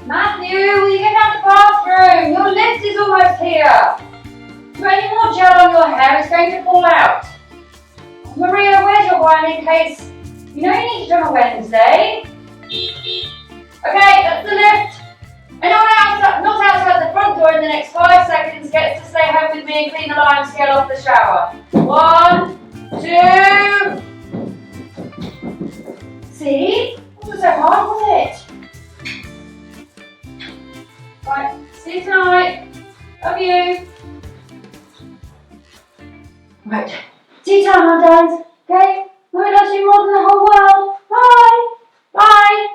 Matthew, will you get out the bathroom? Your lift is almost here. If you put any more gel on your hair, it's going to fall out. Maria, where's your wine in case? You know you need it on a Wednesday. Okay, that's the lift. Anyone outside, not outside the front door in the next 5 seconds gets to stay home with me and clean the lime scale off the shower. 1, 2. See? It wasn't so hard, was it? Right, see you tonight. Love you. Right, tea time, my darlings. Okay? Mummy loves you more than the whole world. Bye. Bye.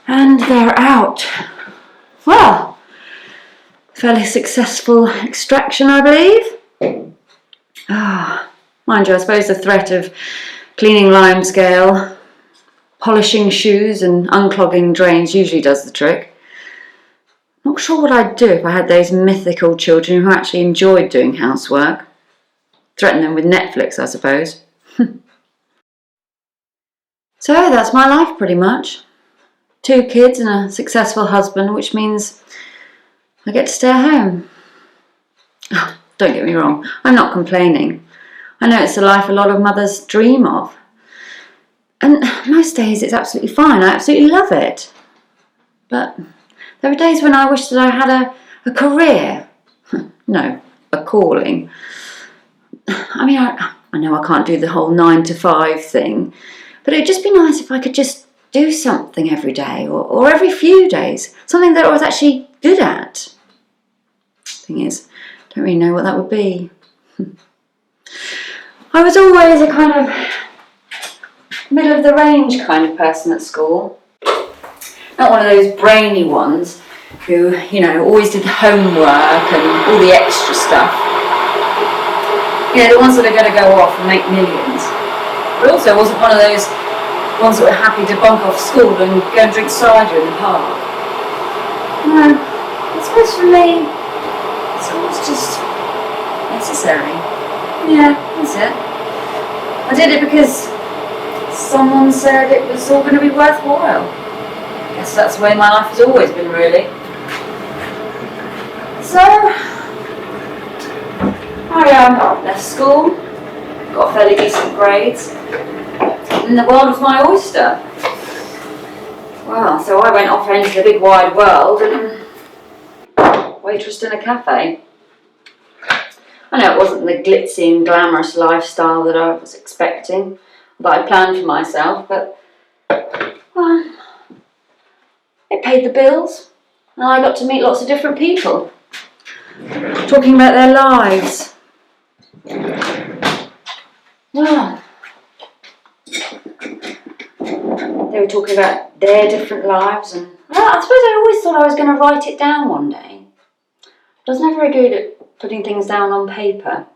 And they're out. Well, fairly successful extraction, I believe. Mind you, I suppose the threat of cleaning lime scale, polishing shoes and unclogging drains usually does the trick. Not sure what I'd do if I had those mythical children who actually enjoyed doing housework. Threaten them with Netflix, I suppose. So that's my life pretty much. 2 kids and a successful husband, which means I get to stay at home. Oh, don't get me wrong, I'm not complaining. I know it's the life a lot of mothers dream of. And most days it's absolutely fine, I absolutely love it. But there are days when I wish that I had a career. No, a calling. I mean, I know I can't do the whole 9 to 5 thing, but it'd just be nice if I could just do something every day or every few days, something that I was actually good at. Thing is, I don't really know what that would be. I was always a kind of middle of the range kind of person at school. Not one of those brainy ones who, you know, always did homework and all the extra stuff. You know, the ones that are going to go off and make millions. But also wasn't one of those ones that were happy to bunk off school and go and drink cider in the park. No, I suppose for me, school's just necessary. Yeah, that's it. I did it because someone said it was all going to be worthwhile. I guess that's the way my life has always been, really. So, I left school, got fairly decent grades, and the world was my oyster. Well, so I went off into the big wide world and waitressed in a cafe. I know it wasn't the glitzy and glamorous lifestyle that I was expecting, that I planned for myself, but well, it paid the bills, and I got to meet lots of different people, talking about their lives. Well, they were talking about their different lives, and well, I suppose I always thought I was going to write it down one day. I was never very good at putting things down on paper.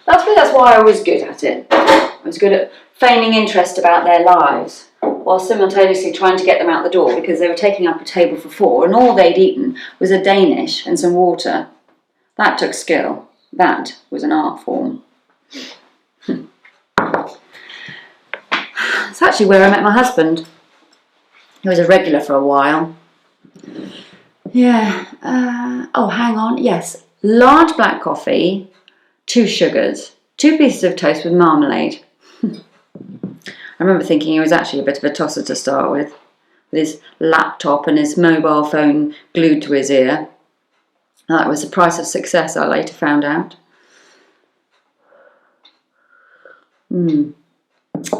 That's why I was good at it. I was good at feigning interest about their lives, while simultaneously trying to get them out the door because they were taking up a table for 4 and all they'd eaten was a Danish and some water. That took skill. That was an art form. It's actually where I met my husband. He was a regular for a while. Yeah. Oh, hang on. Yes. Large black coffee, 2 sugars, 2 pieces of toast with marmalade. I remember thinking he was actually a bit of a tosser to start with his laptop and his mobile phone glued to his ear. That was the price of success, I later found out.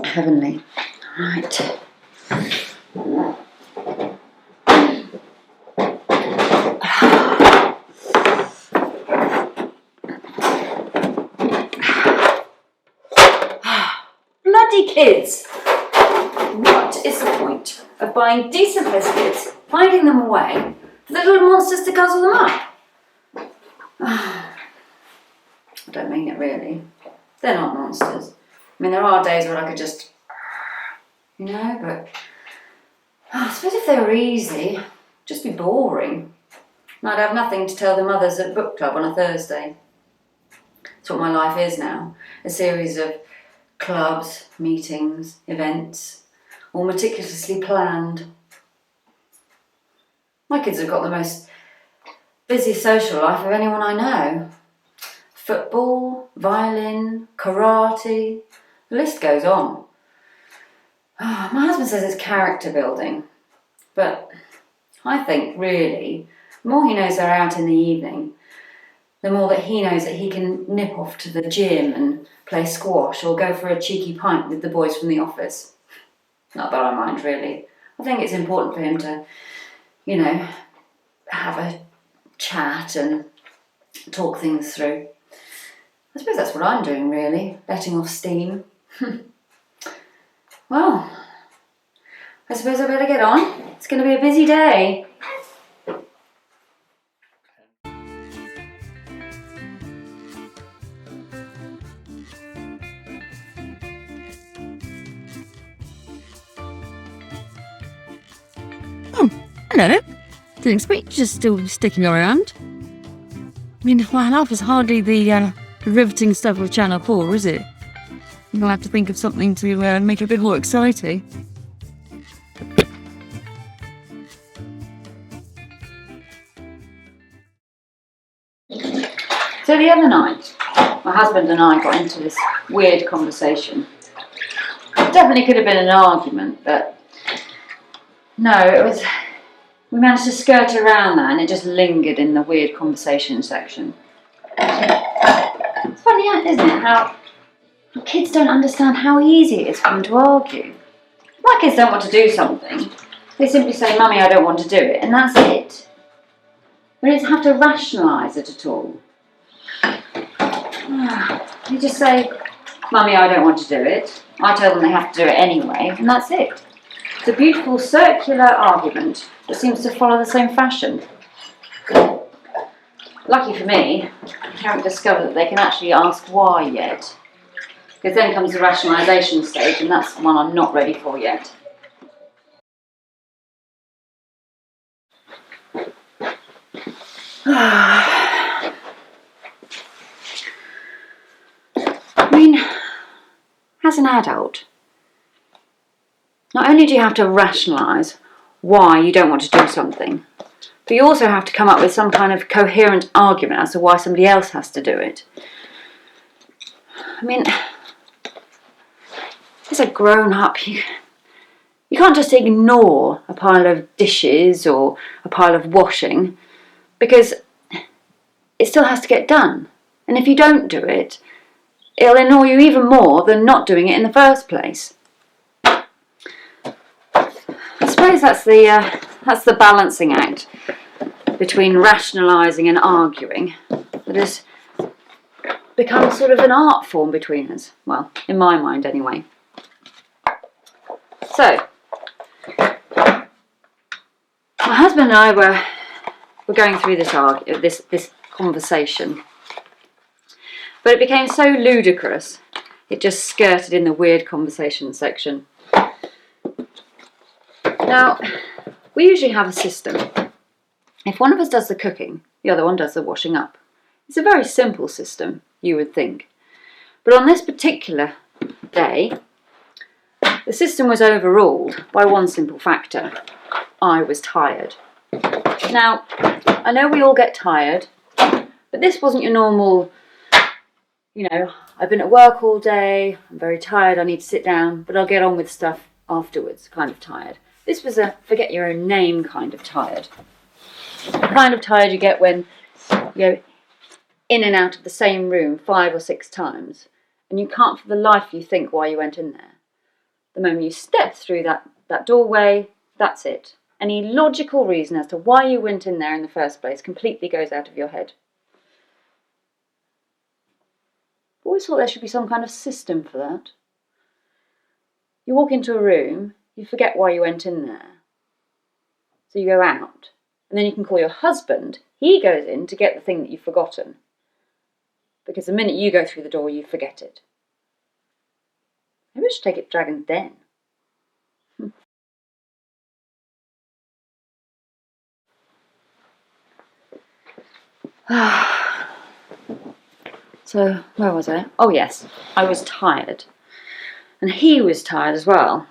Heavenly. Right. Bloody kids! What is the point of buying decent biscuits, hiding them away, for the little monsters to guzzle them up? I don't mean it really. They're not monsters. I mean, there are days when I could just, you know, but I suppose if they were easy, it'd just be boring. And I'd have nothing to tell the mothers at book club on a Thursday. That's what my life is now. A series of clubs, meetings, events, all meticulously planned. My kids have got the most busy social life of anyone I know. Football, violin, karate, the list goes on. My husband says it's character building, but I think really, the more he knows they're out in the evening, the more that he knows that he can nip off to the gym and play squash or go for a cheeky pint with the boys from the office. Not that I mind, really. I think it's important for him to, have a chat and talk things through. I suppose that's what I'm doing, really, letting off steam. Well, I suppose I better get on. It's going to be a busy day. Oh, hello. Didn't expect you just still sticking around. I mean, my life is hardly the riveting stuff of Channel 4, is it? You'll have to think of something to make it a bit more exciting. So the other night, my husband and I got into this weird conversation. It definitely could have been an argument, but no, we managed to skirt around that and it just lingered in the weird conversation section. It's funny, isn't it, how kids don't understand how easy it is for them to argue. My kids don't want to do something. They simply say, "Mummy, I don't want to do it," and that's it. We don't have to rationalise it at all. You just say, "Mummy, I don't want to do it." I tell them they have to do it anyway, and that's it. It's a beautiful circular argument that seems to follow the same fashion. Lucky for me, I haven't discovered that they can actually ask why yet. Because then comes the rationalisation stage, and that's the one I'm not ready for yet. I mean, as an adult, not only do you have to rationalise why you don't want to do something, but you also have to come up with some kind of coherent argument as to why somebody else has to do it. I mean, as a grown-up, you can't just ignore a pile of dishes or a pile of washing, because it still has to get done. And if you don't do it, it'll annoy you even more than not doing it in the first place. I suppose that's the balancing act between rationalising and arguing that has become sort of an art form between us. Well, in my mind anyway. So, my husband and I were going through this conversation, but it became so ludicrous it just skirted in the weird conversation section. Now, we usually have a system. If one of us does the cooking, the other one does the washing up. It's a very simple system, you would think. But on this particular day, the system was overruled by one simple factor. I was tired. Now, I know we all get tired, but this wasn't your normal, I've been at work all day, I'm very tired, I need to sit down, but I'll get on with stuff afterwards kind of tired. This was a forget your own name kind of tired. The kind of tired you get when you go in and out of the same room 5 or 6 times, and you can't for the life of you think why you went in there. The moment you step through that doorway, that's it. Any logical reason as to why you went in there in the first place completely goes out of your head. I've always thought there should be some kind of system for that. You walk into a room, you forget why you went in there. So you go out, and then you can call your husband. He goes in to get the thing that you've forgotten. Because the minute you go through the door, you forget it. Maybe I should take it to Dragon's Den. So, where was I? Oh yes, I was tired. And he was tired as well,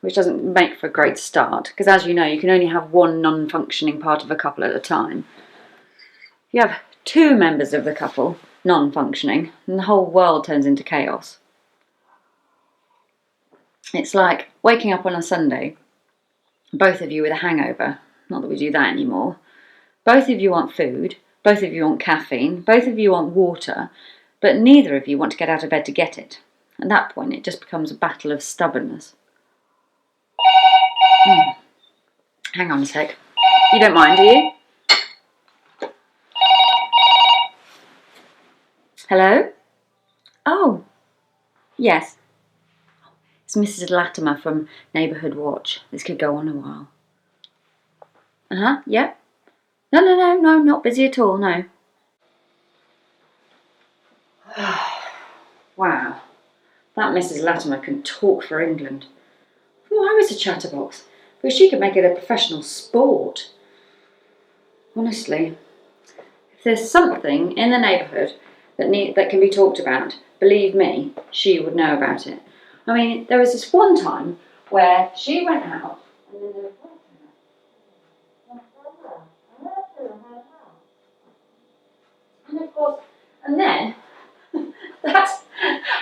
which doesn't make for a great start, because as you know, you can only have one non-functioning part of a couple at a time. If you have two members of the couple non-functioning, then the whole world turns into chaos. It's like waking up on a Sunday, both of you with a hangover. Not that we do that anymore. Both of you want food, both of you want caffeine, both of you want water, but neither of you want to get out of bed to get it. At that point, it just becomes a battle of stubbornness. Hang on a sec. You don't mind, do you? Hello? Oh, yes. It's Mrs. Latimer from Neighbourhood Watch. This could go on a while. Yep. No, not busy at all, no. Wow, that Mrs. Latimer can talk for England. Well, I was a chatterbox, but she could make it a professional sport. Honestly, if there's something in the neighbourhood that can be talked about, believe me, she would know about it. I mean, there was this one time where she went out and then there was and then that's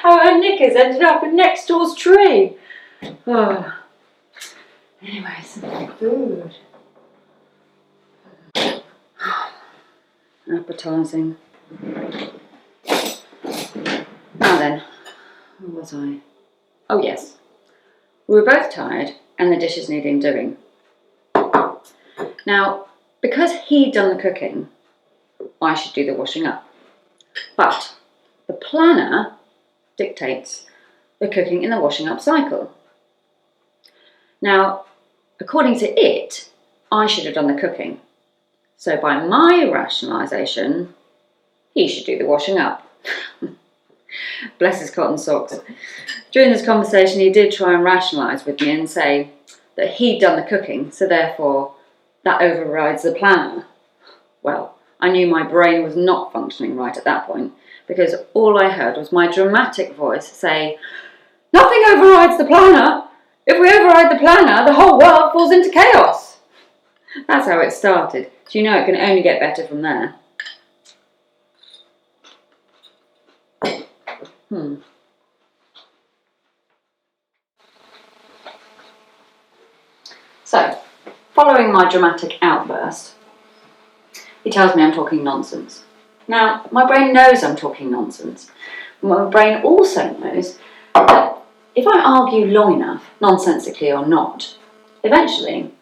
how her knickers ended up in next door's tree. Oh. Anyway, some food. Appetising. Now then, where was I? Oh yes, we were both tired and the dishes needing doing. Now, because he'd done the cooking, I should do the washing up. But the planner dictates the cooking and the washing up cycle. Now, according to it, I should have done the cooking. So by my rationalisation, he should do the washing up. Bless his cotton socks. During this conversation, he did try and rationalise with me and say that he'd done the cooking, so therefore that overrides the planner. Well, I knew my brain was not functioning right at that point, because all I heard was my dramatic voice say, "Nothing overrides the planner. If we override the planner, the whole world falls into chaos." That's how it started. So you know it can only get better from there. So, following my dramatic outburst, he tells me I'm talking nonsense. Now, my brain knows I'm talking nonsense. My brain also knows that if I argue long enough, nonsensically or not, eventually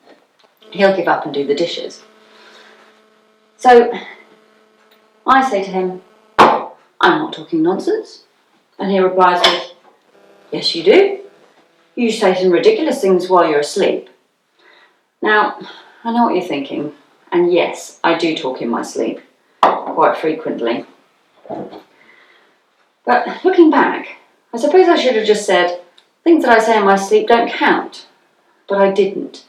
he'll give up and do the dishes. So I say to him, "I'm not talking nonsense." And he replies with, "Yes, you do. You say some ridiculous things while you're asleep." Now, I know what you're thinking, and yes, I do talk in my sleep, quite frequently. But looking back, I suppose I should have just said, things that I say in my sleep don't count. But I didn't.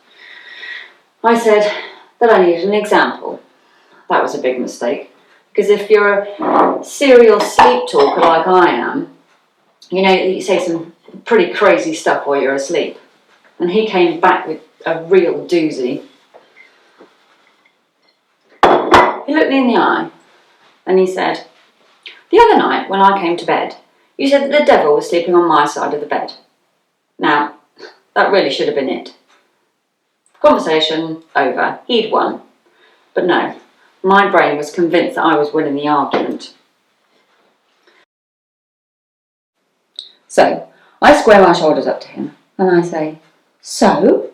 I said that I needed an example. That was a big mistake, because if you're a serial sleep talker like I am, you know, you say some pretty crazy stuff while you're asleep. And he came back with a real doozy. He looked me in the eye and he said, "The other night when I came to bed, you said that the devil was sleeping on my side of the bed." Now, that really should have been it. Conversation over. He'd won. But no, my brain was convinced that I was winning the argument. So, I square my shoulders up to him and I say, "So?"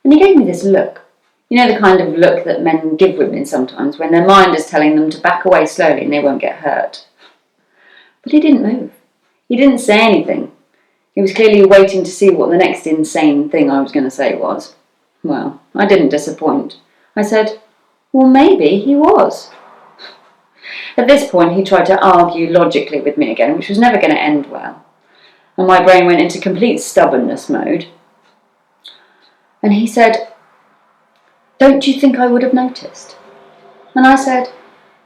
And he gave me this look. You know, the kind of look that men give women sometimes when their mind is telling them to back away slowly and they won't get hurt. But he didn't move. He didn't say anything. He was clearly waiting to see what the next insane thing I was going to say was. Well, I didn't disappoint. I said, "Well, maybe he was." At this point, he tried to argue logically with me again, which was never going to end well. And my brain went into complete stubbornness mode. And he said, "Don't you think I would have noticed?" And I said,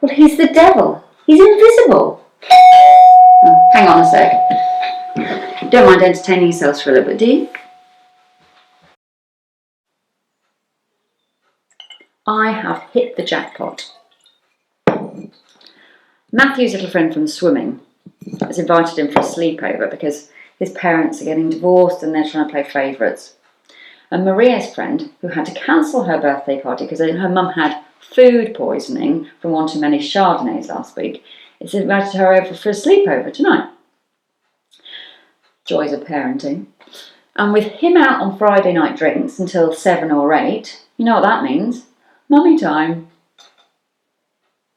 "Well, he's the devil. He's invisible." Oh, hang on a sec. You don't mind entertaining yourselves for a little bit, do you? I have hit the jackpot. Matthew's little friend from swimming has invited him for a sleepover because his parents are getting divorced and they're trying to play favourites. And Maria's friend, who had to cancel her birthday party because her mum had food poisoning from one too many Chardonnays last week, has invited her over for a sleepover tonight. Joys of parenting. And with him out on Friday night drinks until 7 or 8, you know what that means? Mummy time.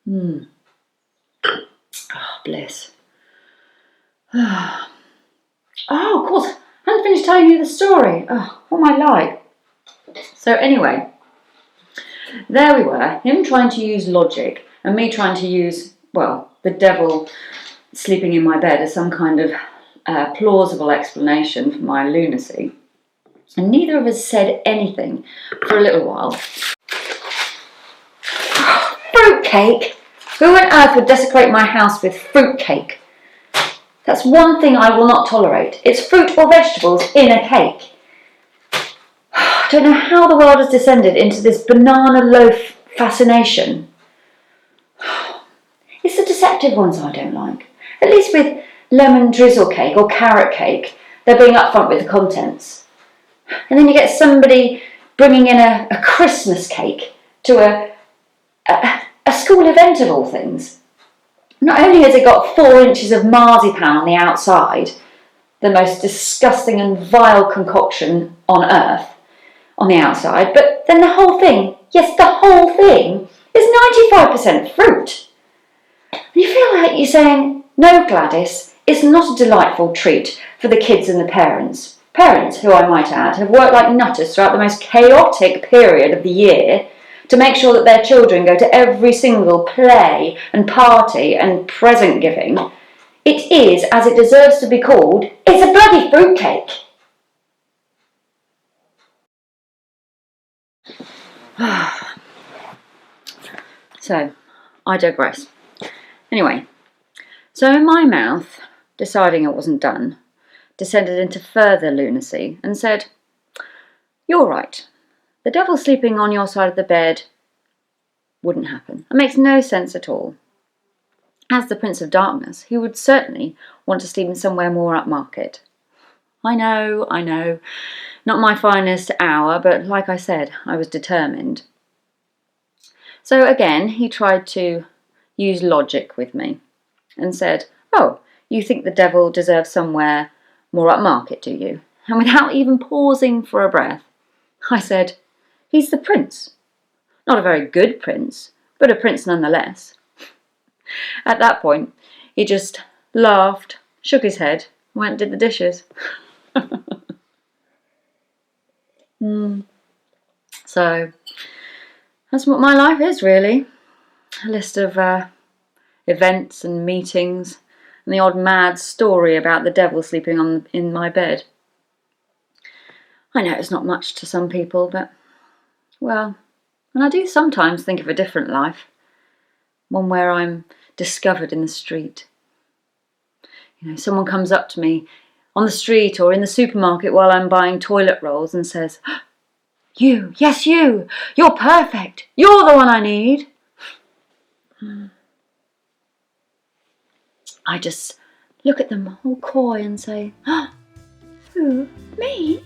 Oh, bliss. Oh, of course, I hadn't finished telling you the story. Oh, what am I like? So anyway, there we were, him trying to use logic and me trying to use, well, the devil sleeping in my bed as some kind of plausible explanation for my lunacy. And neither of us said anything for a little while. Fruitcake? Who on earth would desecrate my house with fruitcake? That's one thing I will not tolerate. It's fruit or vegetables in a cake. I don't know how the world has descended into this banana loaf fascination. It's the deceptive ones I don't like. At least with lemon drizzle cake or carrot cake, they're being upfront with the contents. And then you get somebody bringing in a Christmas cake to a school event of all things. Not only has it got 4 inches of marzipan on the outside, the most disgusting and vile concoction on earth on the outside, but then the whole thing, yes, the whole thing, is 95% fruit. You feel like you're saying, no, Gladys, it's not a delightful treat for the kids and the parents. Parents, who I might add, have worked like nutters throughout the most chaotic period of the year to make sure that their children go to every single play and party and present giving. It is, as it deserves to be called, it's a bloody fruitcake. So, I digress. Anyway, so in my mouth, deciding it wasn't done, descended into further lunacy and said, "You're right. The devil sleeping on your side of the bed wouldn't happen. It makes no sense at all. As the Prince of Darkness, he would certainly want to sleep in somewhere more upmarket." I know. Not my finest hour, but like I said, I was determined. So again, he tried to use logic with me and said, "Oh, you think the devil deserves somewhere more upmarket, do you?" And without even pausing for a breath, I said, "He's the prince. Not a very good prince, but a prince nonetheless." At that point, he just laughed, shook his head, and went and did the dishes. So, that's what my life is, really. A list of events and meetings, and the odd mad story about the devil sleeping in my bed. I know it's not much to some people, but, well, and I do sometimes think of a different life. One where I'm discovered in the street. You know, someone comes up to me on the street or in the supermarket while I'm buying toilet rolls and says, "You, yes you, you're perfect, you're the one I need." I just look at them all coy and say, "Who, me?"